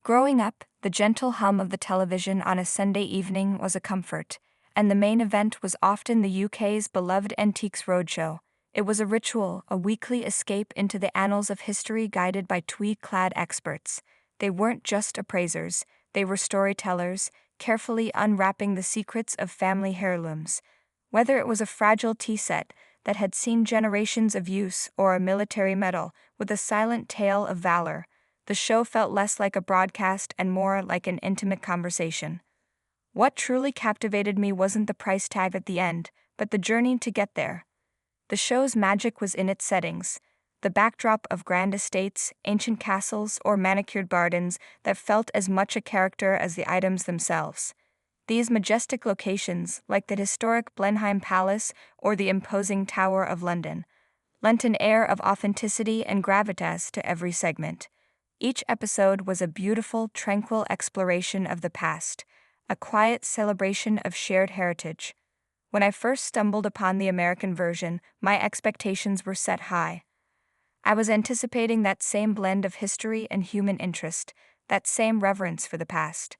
Growing up, the gentle hum of the television on a Sunday evening was a comfort, and the main event was often the UK's beloved Antiques Roadshow. It was a ritual, a weekly escape into the annals of history guided by tweed-clad experts. They weren't just appraisers, they were storytellers, carefully unwrapping the secrets of family heirlooms. Whether it was a fragile tea set that had seen generations of use or a military medal with a silent tale of valor, the show felt less like a broadcast and more like an intimate conversation. What truly captivated me wasn't the price tag at the end, but the journey to get there. The show's magic was in its settings, the backdrop of grand estates, ancient castles, or manicured gardens that felt as much a character as the items themselves. These majestic locations, like the historic Blenheim Palace or the imposing Tower of London, lent an air of authenticity and gravitas to every segment. Each episode was a beautiful, tranquil exploration of the past, a quiet celebration of shared heritage. When I first stumbled upon the American version, my expectations were set high. I was anticipating that same blend of history and human interest, that same reverence for the past.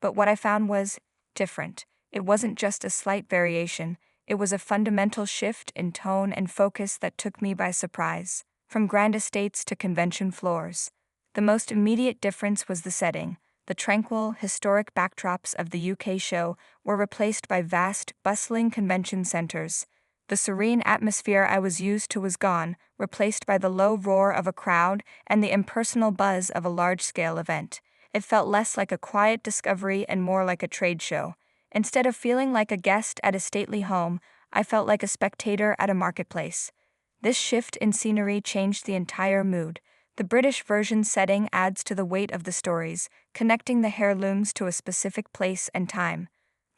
But what I found was different. It wasn't just a slight variation, it was a fundamental shift in tone and focus that took me by surprise. From grand estates to convention floors, the most immediate difference was the setting. The tranquil, historic backdrops of the UK show were replaced by vast, bustling convention centers. The serene atmosphere I was used to was gone, replaced by the low roar of a crowd and the impersonal buzz of a large-scale event. It felt less like a quiet discovery and more like a trade show. Instead of feeling like a guest at a stately home, I felt like a spectator at a marketplace. This shift in scenery changed the entire mood. The British version setting adds to the weight of the stories, connecting the heirlooms to a specific place and time.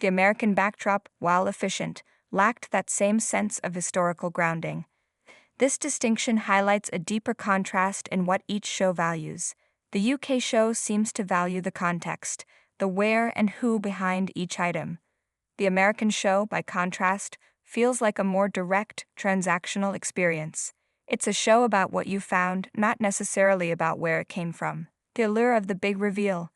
The American backdrop, while efficient, lacked that same sense of historical grounding. This distinction highlights a deeper contrast in what each show values. The UK show seems to value the context, the where and who behind each item. The American show, by contrast, feels like a more direct, transactional experience. It's a show about what you found, not necessarily about where it came from. The allure of the big reveal.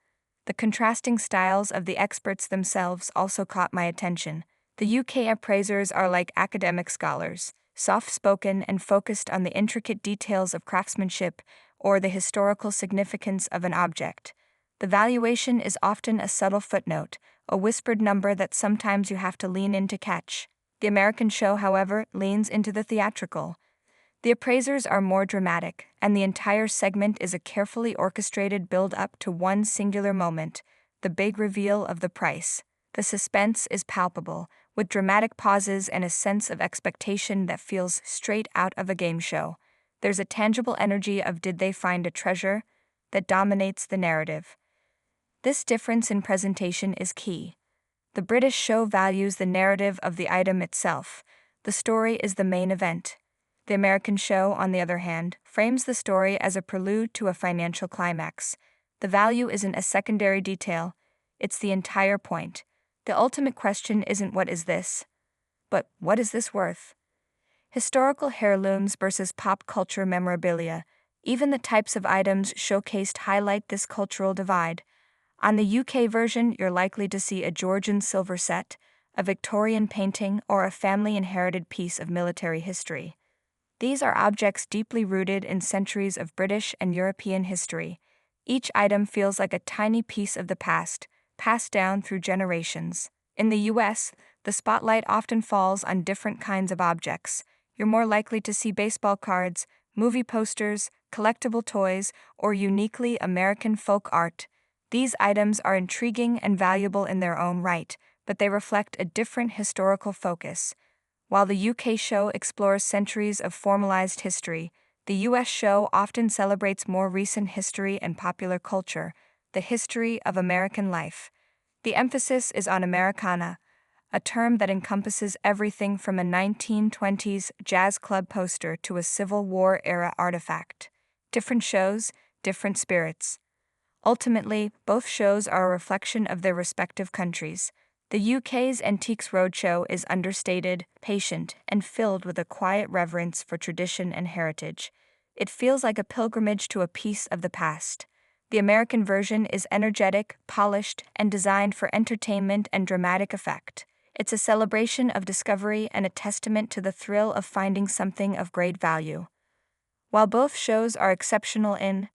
The contrasting styles of the experts themselves also caught my attention. The UK appraisers are like academic scholars, soft-spoken and focused on the intricate details of craftsmanship or the historical significance of an object. The valuation is often a subtle footnote, a whispered number that sometimes you have to lean in to catch. The American show, however, leans into the theatrical. The appraisers are more dramatic, and the entire segment is a carefully orchestrated build-up to one singular moment, the big reveal of the price. The suspense is palpable, with dramatic pauses and a sense of expectation that feels straight out of a game show. There's a tangible energy of "did they find a treasure?" that dominates the narrative. This difference in presentation is key. The British show values the narrative of the item itself. The story is the main event. The American show, on the other hand, frames the story as a prelude to a financial climax. The value isn't a secondary detail, it's the entire point. The ultimate question isn't "what is this?" but "what is this worth?" Historical heirlooms versus pop culture memorabilia. Even the types of items showcased highlight this cultural divide. On the UK version, you're likely to see a Georgian silver set, a Victorian painting, or a family-inherited piece of military history. These are objects deeply rooted in centuries of British and European history. Each item feels like a tiny piece of the past, passed down through generations. In the US, the spotlight often falls on different kinds of objects. You're more likely to see baseball cards, movie posters, collectible toys, or uniquely American folk art. These items are intriguing and valuable in their own right, but they reflect a different historical focus. While the UK show explores centuries of formalized history, the US show often celebrates more recent history and popular culture, the history of American life. The emphasis is on Americana, a term that encompasses everything from a 1920s jazz club poster to a Civil War-era artifact. Different shows, different spirits. Ultimately, both shows are a reflection of their respective countries. The UK's Antiques Roadshow is understated, patient, and filled with a quiet reverence for tradition and heritage. It feels like a pilgrimage to a piece of the past. The American version is energetic, polished, and designed for entertainment and dramatic effect. It's a celebration of discovery and a testament to the thrill of finding something of great value. While both shows are exceptional in